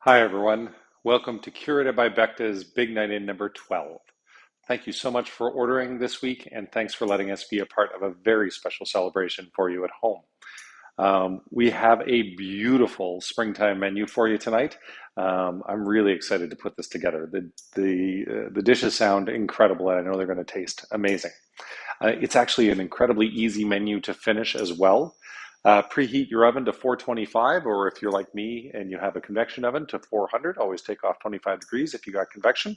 Hi, everyone. Welcome to Curated by Becta's Big Night In number 12. Thank you so much for ordering this week, and thanks for letting us be a part of a very special celebration for you at home. We have a beautiful springtime menu for you tonight. I'm really excited to put this together. The dishes sound incredible, and I know they're going to taste amazing. It's actually an incredibly easy menu to finish as well. Preheat your oven to 425, or if you're like me and you have a convection oven, to 400. Always take off 25 degrees if you got convection.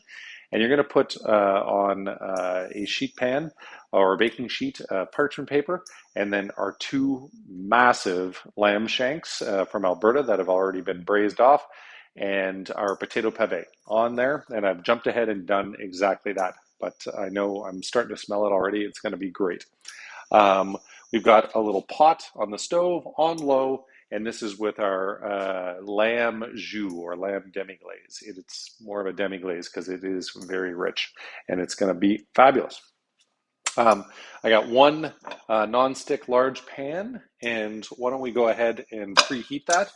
And you're going to put on a sheet pan or a baking sheet, parchment paper, and then our two massive lamb shanks from Alberta that have already been braised off, and our potato pave on there. And I've jumped ahead and done exactly that. But I know I'm starting to smell it already. It's going to be great. Um, we've got a little pot on the stove on low, and this is with our lamb jus or lamb demi-glaze. It's more of a demi-glaze because it is very rich, and it's going to be fabulous. I got one non-stick large pan, and why don't we go ahead and preheat that?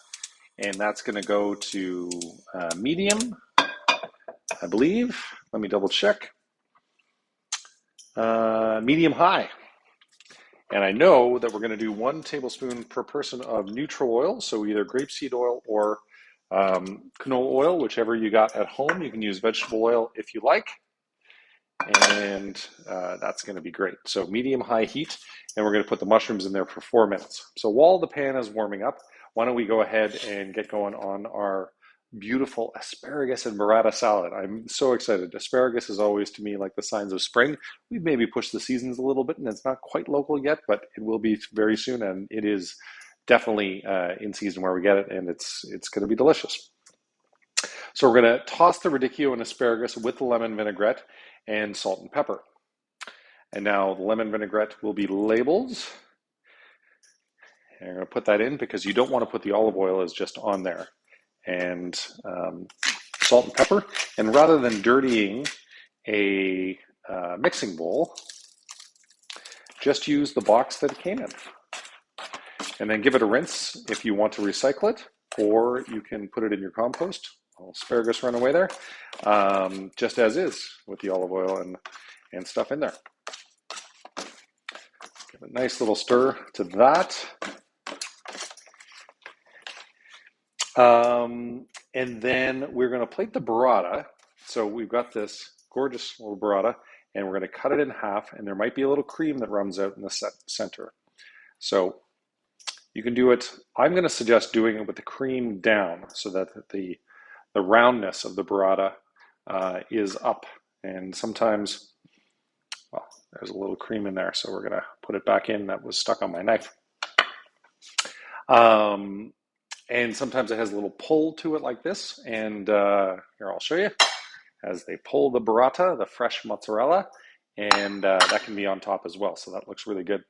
And that's going to go to medium, I believe. Let me double check. Medium high. And I know that we're going to do 1 tablespoon per person of neutral oil, so either grapeseed oil or canola oil, whichever you got at home. You can use vegetable oil if you like, and that's going to be great. So medium-high heat, and we're going to put the mushrooms in there for 4 minutes. So while the pan is warming up, why don't we go ahead and get going on our beautiful asparagus and burrata salad. I'm so excited. Asparagus is always to me like the signs of spring. We've maybe pushed the seasons a little bit and it's not quite local yet, but it will be very soon, and it is definitely in season where we get it, and it's going to be delicious. So we're going to toss the radicchio and asparagus with the lemon vinaigrette and salt and pepper. And now the lemon vinaigrette will be labels. And I'm going to put that in because you don't want to put the olive oil as just on there. And salt and pepper. And rather than dirtying a mixing bowl, just use the box that it came in. And then give it a rinse if you want to recycle it, or you can put it in your compost. Asparagus run away there, just as is with the olive oil and stuff in there. Give a nice little stir to that. And then we're going to plate the burrata. So we've got this gorgeous little burrata, and we're going to cut it in half, and there might be a little cream that runs out in the center. So you can do it. I'm going to suggest doing it with the cream down so that the roundness of the burrata is up. And sometimes, well, there's a little cream in there, so we're going to put it back in. That was stuck on my knife. And sometimes it has a little pull to it like this. And here, I'll show you. As they pull the burrata, the fresh mozzarella, and that can be on top as well. So that looks really good.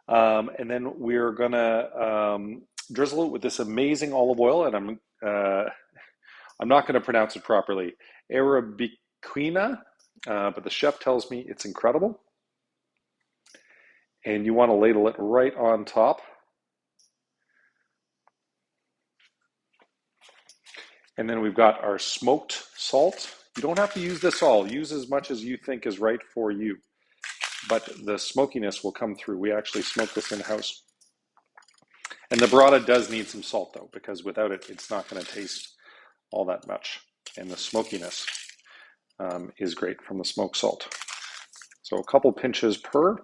And then we're gonna drizzle it with this amazing olive oil, and I'm not going to pronounce it properly, Arabiquina, but the chef tells me it's incredible. And you want to ladle it right on top. And then we've got our smoked salt. You don't have to use this all. Use as much as you think is right for you. But the smokiness will come through. We actually smoke this in-house. And the burrata does need some salt, though, because without it, it's not going to taste all that much. And the smokiness is great from the smoked salt. So a couple pinches per.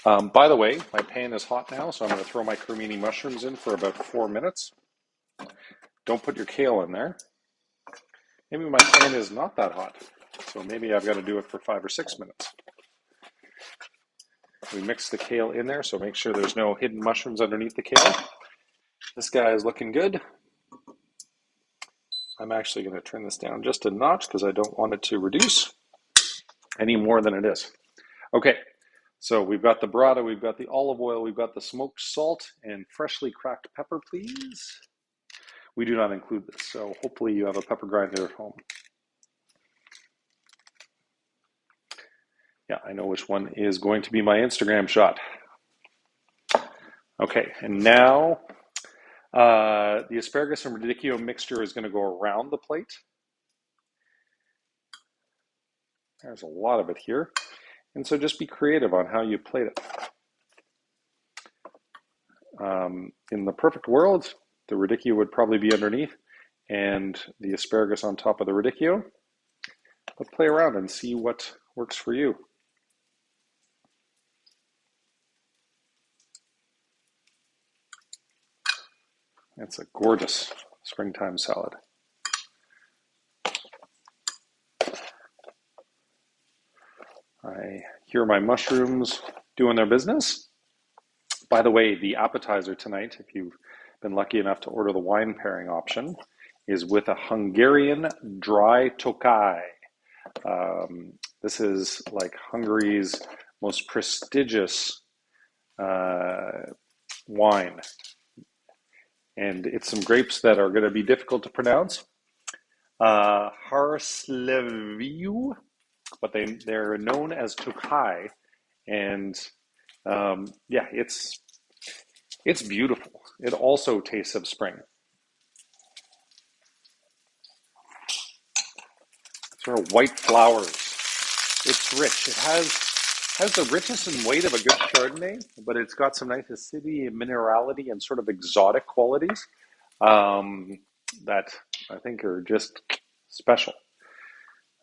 By the way, my pan is hot now, so I'm going to throw my cremini mushrooms in for about 4 minutes. Don't put your kale in there. Maybe my pan is not that hot, so maybe I've got to do it for 5 or 6 minutes. We mix the kale in there, so make sure there's no hidden mushrooms underneath the kale. This guy is looking good. I'm actually going to turn this down just a notch because I don't want it to reduce any more than it is. Okay, so we've got the burrata, we've got the olive oil, we've got the smoked salt and freshly cracked pepper, please. We do not include this, so hopefully you have a pepper grinder at home. Yeah, I know which one is going to be my Instagram shot. Okay, and now The asparagus and radicchio mixture is going to go around the plate. There's a lot of it here. And so just be creative on how you plate it. In the perfect world, the radicchio would probably be underneath and the asparagus on top of the radicchio. But play around and see what works for you. It's a gorgeous springtime salad. I hear my mushrooms doing their business. By the way, the appetizer tonight, if you've been lucky enough to order the wine pairing option, is with a Hungarian Dry Tokai. This is like Hungary's most prestigious wine. And it's some grapes that are going to be difficult to pronounce. Harsleviu, but they're known as Tokai. And yeah, it's beautiful. It also tastes of spring. Sort of white flowers. It's rich. It has the richness and weight of a good Chardonnay, but it's got some nice acidity and minerality and sort of exotic qualities that I think are just special.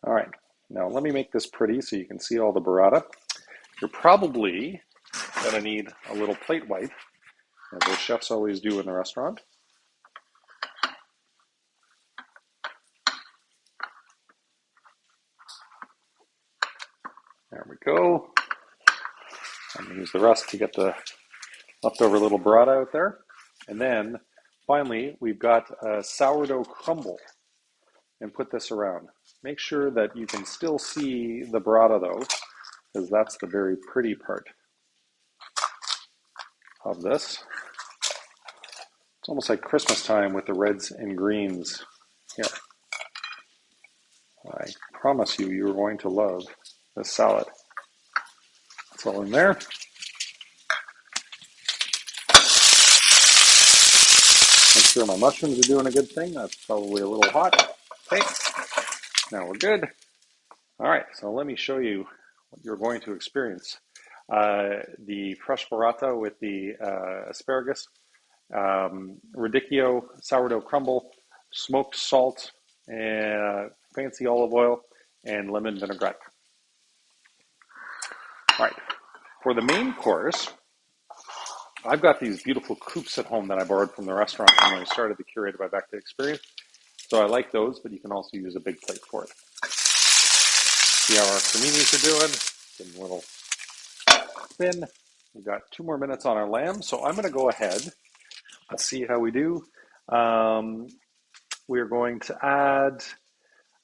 All right, now let me make this pretty so you can see all the burrata. You're probably going to need a little plate wipe, as the chefs always do in the restaurant. There we go. I'm going to use the rest to get the leftover little burrata out there. And then finally, we've got a sourdough crumble, and put this around. Make sure that you can still see the burrata though, because that's the very pretty part of this. It's almost like Christmas time with the reds and greens here. I promise you, you're going to love this salad. It's all in there. Make sure my mushrooms are doing a good thing. That's probably a little hot. Okay, now we're good. All right, so let me show you what you're going to experience. The fresh burrata with the asparagus, radicchio, sourdough crumble, smoked salt, and fancy olive oil, and lemon vinaigrette. All right, for the main course, I've got these beautiful coupes at home that I borrowed from the restaurant when I started the Curated by Becca experience. So I like those, but you can also use a big plate for it. See how our creminis are doing? Getting a little thin. We've got 2 more minutes on our lamb, so I'm going to go ahead. Let's see how we do. We're going to add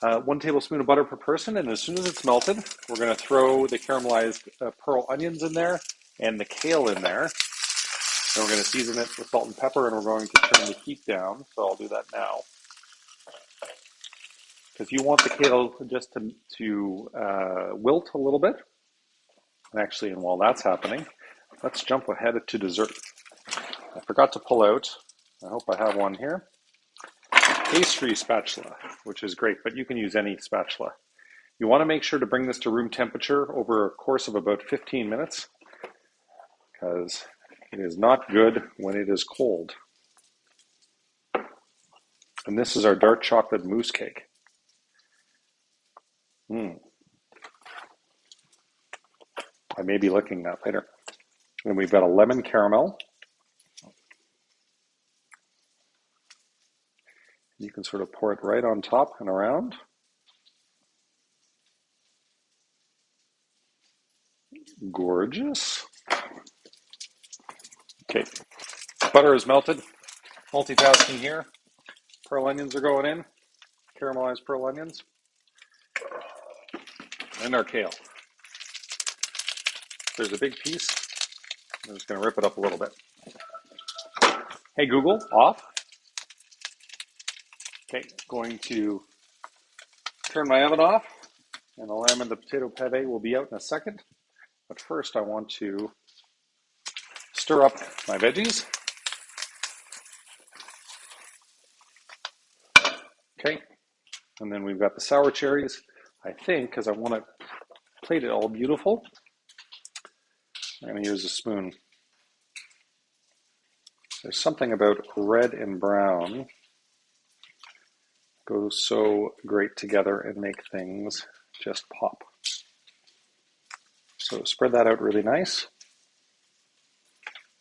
1 tablespoon of butter per person, and as soon as it's melted, we're going to throw the caramelized pearl onions in there and the kale in there. And we're going to season it with salt and pepper, and we're going to turn the heat down, so I'll do that now. Because you want the kale just to wilt a little bit. And actually, and while that's happening, let's jump ahead to dessert. I forgot to pull out, I hope I have one here, pastry spatula, which is great, but you can use any spatula. You want to make sure to bring this to room temperature over a course of about 15 minutes, because it is not good when it is cold. And this is our dark chocolate mousse cake. I may be licking that later. And we've got a lemon caramel. You can sort of pour it right on top and around. Gorgeous. Okay, butter is melted. Multitasking here. Pearl onions are going in. Caramelized pearl onions. And our kale. There's a big piece. I'm just going to rip it up a little bit. Hey Google, off. Okay, going to turn my oven off, and the lamb and the potato pave will be out in a second. But first I want to stir up my veggies. Okay, and then we've got the sour cherries. I think, because I want to plate it all beautiful, I'm going to use a spoon. There's something about red and brown goes so great together and make things just pop. So spread that out really nice.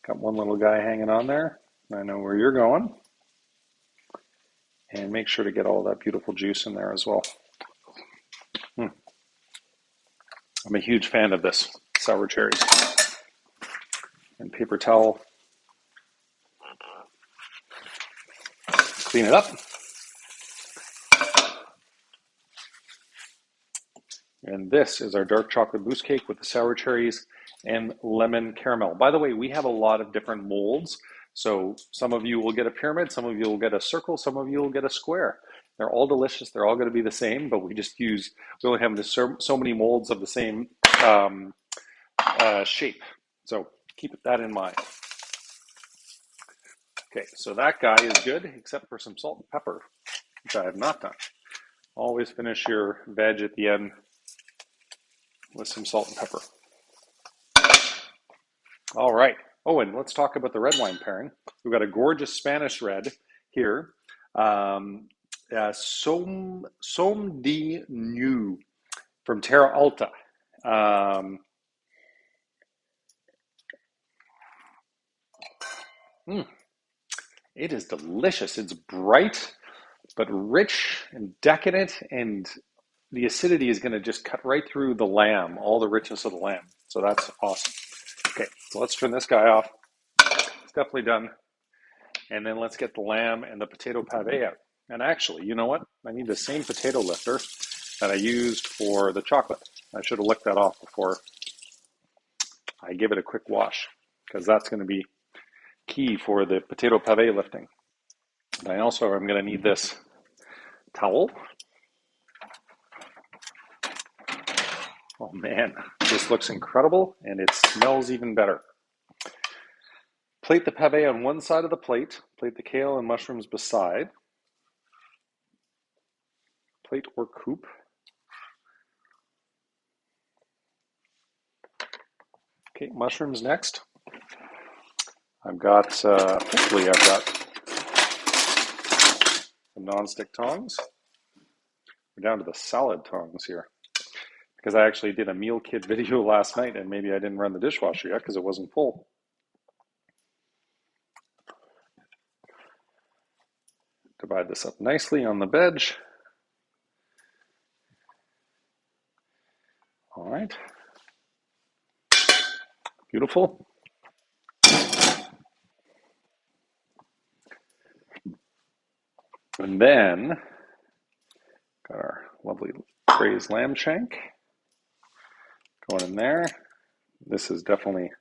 Got one little guy hanging on there. I know where you're going. And make sure to get all that beautiful juice in there as well. I'm a huge fan of this sour cherries. And paper towel. Clean it up. And this is our dark chocolate mousse cake with the sour cherries and lemon caramel. By the way, we have a lot of different molds. So some of you will get a pyramid, some of you will get a circle, some of you will get a square. They're all delicious. They're all going to be the same, but we only have so many molds of the same shape. So keep that in mind. Okay, so that guy is good, except for some salt and pepper, which I have not done. Always finish your veg at the end with some salt and pepper. All right. Oh, and let's talk about the red wine pairing. We've got a gorgeous Spanish red here. Som de New from Terra Alta. It is delicious. It's bright, but rich and decadent, and the acidity is going to just cut right through the lamb, all the richness of the lamb. So that's awesome. Okay, so let's turn this guy off. It's definitely done. And then let's get the lamb and the potato pave out. And actually, you know what? I need the same potato lifter that I used for the chocolate. I should have licked that off before I give it a quick wash, because that's going to be key for the potato pave lifting. And I also am going to need this towel. Oh man, this looks incredible, and it smells even better. Plate the pave on one side of the plate. Plate the kale and mushrooms beside. Plate or coupe. Okay, mushrooms next. Hopefully I've got some non-stick tongs. We're down to the salad tongs here, because I actually did a meal kit video last night, and maybe I didn't run the dishwasher yet because it wasn't full. Divide this up nicely on the veg. All right. Beautiful. And then got our lovely braised lamb shank going in there. This is definitely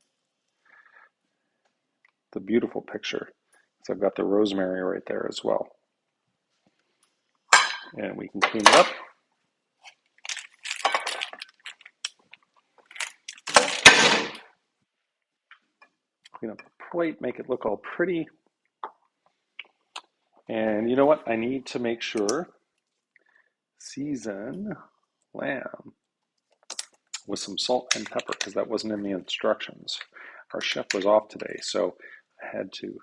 the beautiful picture. So I've got the rosemary right there as well. And we can clean it up. Clean up the plate, make it look all pretty. And you know what? I need to make sure season lamb with some salt and pepper, because that wasn't in the instructions. Our chef was off today, so I had to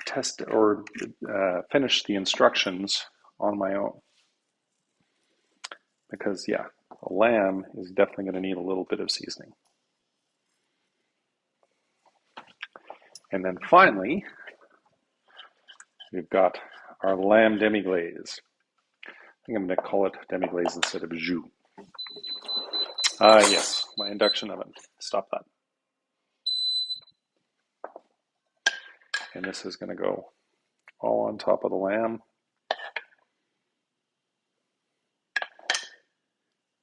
test or finish the instructions on my own. Because, yeah, the lamb is definitely going to need a little bit of seasoning. And then finally, we've got our lamb demi glaze. I think I'm going to call it demi glaze instead of jus. Yes, my induction oven. Stop that. And this is going to go all on top of the lamb.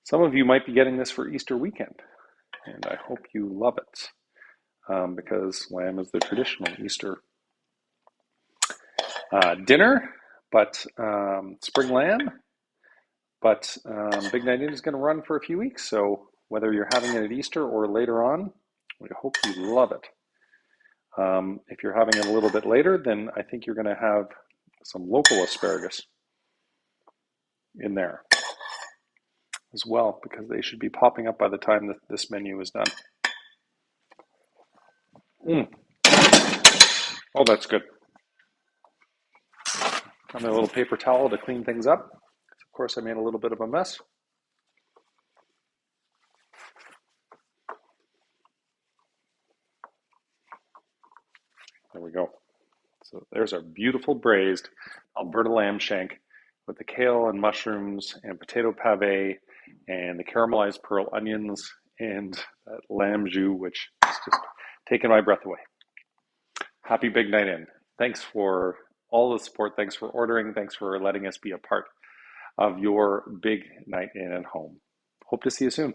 Some of you might be getting this for Easter weekend, and I hope you love it, because lamb is the traditional Easter dinner, but spring lamb. But Big Night In is going to run for a few weeks, so whether you're having it at Easter or later on, we hope you love it. If you're having it a little bit later, then I think you're going to have some local asparagus in there as well, because they should be popping up by the time that this menu is done. Oh, that's good. Got my little paper towel to clean things up. Of course, I made a little bit of a mess. There we go. So there's our beautiful braised Alberta lamb shank with the kale and mushrooms and potato pave and the caramelized pearl onions and that lamb jus, which is just taking my breath away. Happy Big Night In. Thanks for all the support. Thanks for ordering. Thanks for letting us be a part of your big night in at home. Hope to see you soon.